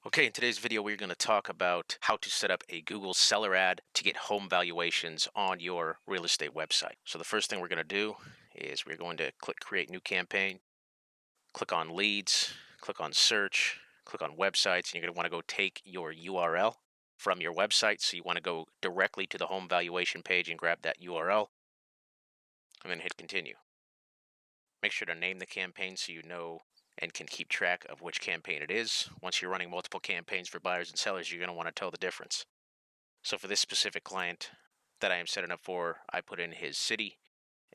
Okay, in today's video, we're going to talk about how to set up a Google seller ad to get home valuations on your real estate website. So the first thing we're going to do is we're going to click Create New Campaign, click on Leads, click on Search, click on Websites, and you're going to want to go take your URL from your website. So you want to go directly to the home valuation page and grab that URL, and then hit Continue. Make sure to name the campaign so you know and can keep track of which campaign it is. Once you're running multiple campaigns for buyers and sellers, you're going to want to tell the difference. So for this specific client that I am setting up for, I put in his city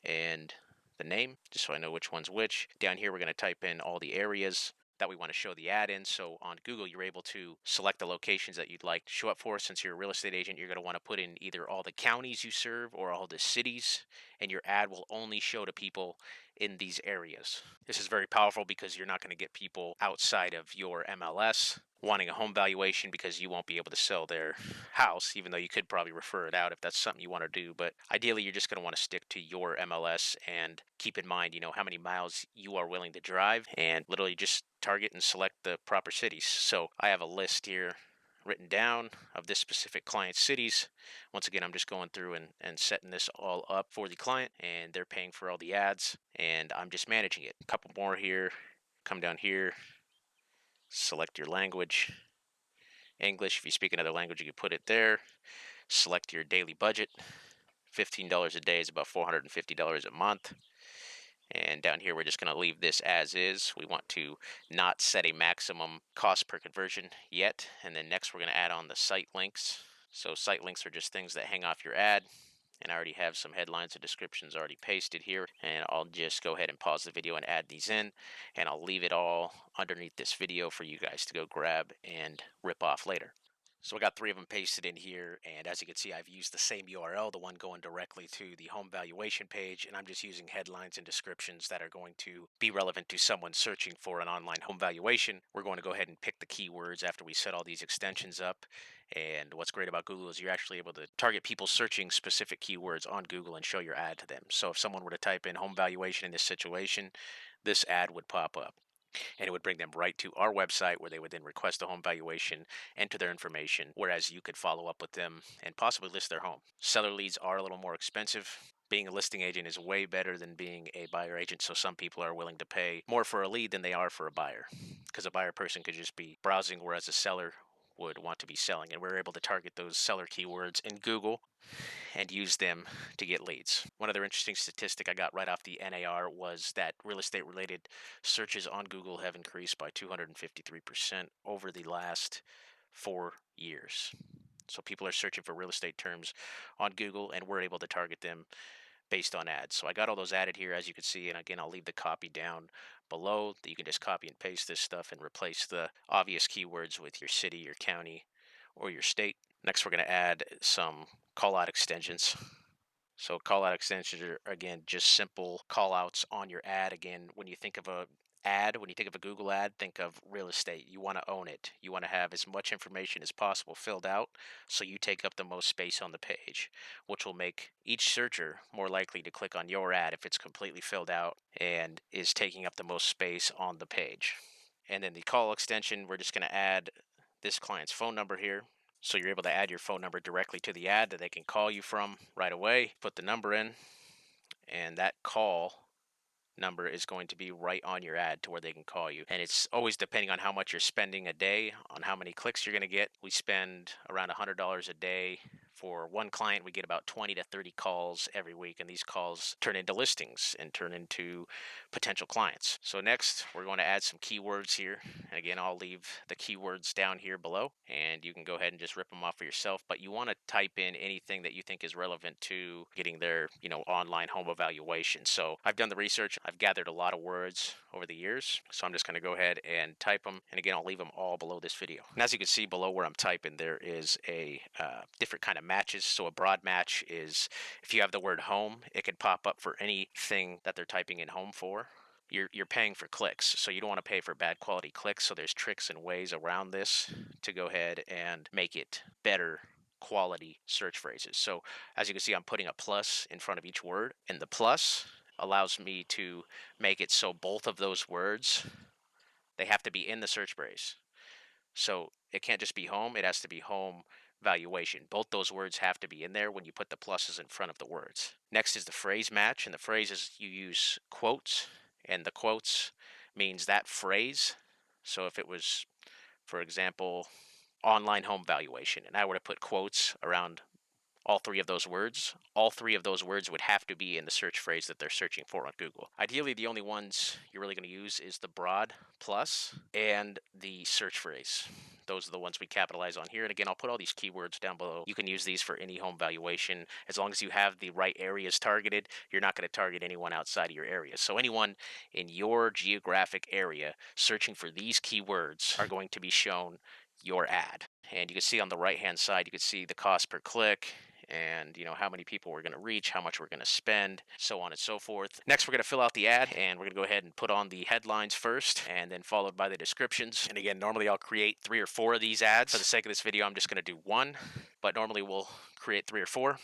and the name, just so I know which one's which. Down here, we're going to type in all the areas that we want to show the ad in. So on Google, you're able to select the locations that you'd like to show up for. Since you're a real estate agent, you're going to want to put in either all the counties you serve or all the cities, and your ad will only show to people in these areas. This is very powerful because you're not going to get people outside of your MLS wanting a home valuation because you won't be able to sell their house, even though you could probably refer it out if that's something you want to do. But ideally, you're just going to want to stick to your MLS and keep in mind, how many miles you are willing to drive, and literally just target and select the proper cities. So I have a list here written down of this specific client's cities. Once again, I'm just going through and setting this all up for the client, and they're paying for all the ads, and I'm just managing it. A couple more here. Come down here, select your language. English, if you speak another language, you can put it there. Select your daily budget. $15 a day is about $450 a month. And down here, we're just going to leave this as is. We want to not set a maximum cost per conversion yet. And then next, we're going to add on the site links. So site links are just things that hang off your ad. And I already have some headlines and descriptions already pasted here. And I'll just go ahead and pause the video and add these in. And I'll leave it all underneath this video for you guys to go grab and rip off later. So I got 3 of them pasted in here, and as you can see, I've used the same URL, the one going directly to the home valuation page, and I'm just using headlines and descriptions that are going to be relevant to someone searching for an online home valuation. We're going to go ahead and pick the keywords after we set all these extensions up, and what's great about Google is you're actually able to target people searching specific keywords on Google and show your ad to them. So if someone were to type in home valuation in this situation, this ad would pop up, and it would bring them right to our website where they would then request a home valuation, enter their information, whereas you could follow up with them and possibly list their home. Seller leads are a little more expensive. Being a listing agent is way better than being a buyer agent, so some people are willing to pay more for a lead than they are for a buyer, because a buyer person could just be browsing, whereas a seller would want to be selling. And we're able to target those seller keywords in Google and use them to get leads. One other interesting statistic I got right off the NAR was that real estate related searches on Google have increased by 253% over the last 4 years. So people are searching for real estate terms on Google, and we're able to target them based on ads. So I got all those added here, as you can see, and again, I'll leave the copy down below that you can just copy and paste this stuff and replace the obvious keywords with your city, your county, or your state. Next, we're going to add some call out extensions. So call out extensions are, again, just simple call outs on your ad. Again, when you think of a Google ad, think of real estate. You want to own it. You want to have as much information as possible filled out so you take up the most space on the page, which will make each searcher more likely to click on your ad if it's completely filled out and is taking up the most space on the page. And then the call extension, we're just going to add this client's phone number here. So you're able to add your phone number directly to the ad that they can call you from right away. Put the number in, and that call number is going to be right on your ad to where they can call you. And it's always depending on how much you're spending a day, on how many clicks you're going to get. We spend around $100 a day. For one client, we get about 20 to 30 calls every week, and these calls turn into listings and turn into potential clients. So next, we're going to add some keywords here. And again, I'll leave the keywords down here below, and you can go ahead and just rip them off for yourself. But you want to type in anything that you think is relevant to getting their, online home evaluation. So I've done the research. I've gathered a lot of words over the years. So I'm just going to go ahead and type them. And again, I'll leave them all below this video. And as you can see below where I'm typing, there is a different kind of matches. So a broad match is if you have the word home, it could pop up for anything that they're typing in home for. You're paying for clicks, so you don't want to pay for bad quality clicks. So there's tricks and ways around this to go ahead and make it better quality search phrases. So as you can see, I'm putting a plus in front of each word, and the plus allows me to make it so both of those words, they have to be in the search phrase. So it can't just be home, it has to be home valuation. Both those words have to be in there when you put the pluses in front of the words. Next is the phrase match, and the phrase is you use quotes, and the quotes means that phrase. So if it was, for example, online home valuation, and I were to put quotes around all three of those words, all three of those words would have to be in the search phrase that they're searching for on Google. Ideally, the only ones you're really going to use is the broad plus and the search phrase. Those are the ones we capitalize on here. And again, I'll put all these keywords down below. You can use these for any home valuation. As long as you have the right areas targeted, you're not going to target anyone outside of your area. So anyone in your geographic area searching for these keywords are going to be shown your ad. And you can see on the right hand side, you can see the cost per click, and how many people we're going to reach, how much we're going to spend, so on and so forth. Next, we're going to fill out the ad, and we're going to go ahead and put on the headlines first, and then followed by the descriptions. And again, normally I'll create 3 or 4 of these ads. For the sake of this video, I'm just going to do 1, but normally we'll create 3 or 4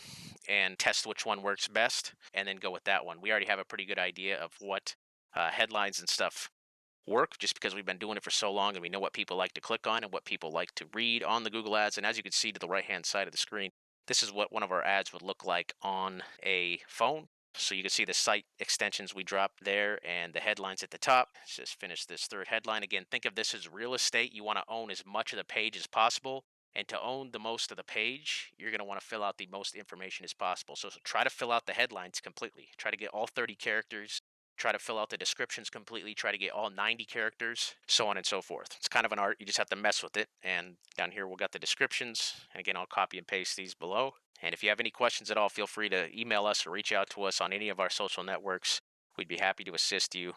and test which one works best, and then go with that one. We already have a pretty good idea of what headlines and stuff work, just because we've been doing it for so long, and we know what people like to click on and what people like to read on the Google ads. And as you can see to the right hand side of the screen, this is what one of our ads would look like on a phone. So you can see the site extensions we dropped there and the headlines at the top. Let's just finish this third headline. Again, think of this as real estate. You want to own as much of the page as possible. And to own the most of the page, you're going to want to fill out the most information as possible. So try to fill out the headlines completely. Try to get all 30 characters. Try to fill out the descriptions completely, try to get all 90 characters, so on and so forth. It's kind of an art. You just have to mess with it. And down here, we've got the descriptions. And again, I'll copy and paste these below. And if you have any questions at all, feel free to email us or reach out to us on any of our social networks. We'd be happy to assist you.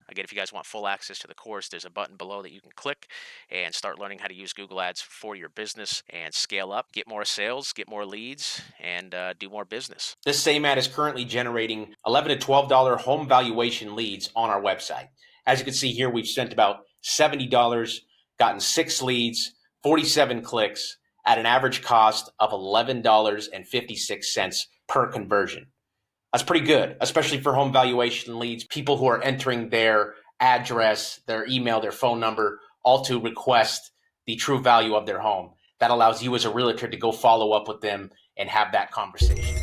Again, if you guys want full access to the course, there's a button below that you can click and start learning how to use Google Ads for your business and scale up, get more sales, get more leads, and do more business. This same ad is currently generating $11 to $12 home valuation leads on our website. As you can see here, we've spent about $70, gotten 6 leads, 47 clicks at an average cost of $11.56 per conversion. That's pretty good, especially for home valuation leads, people who are entering their address, their email, their phone number, all to request the true value of their home. That allows you as a realtor to go follow up with them and have that conversation.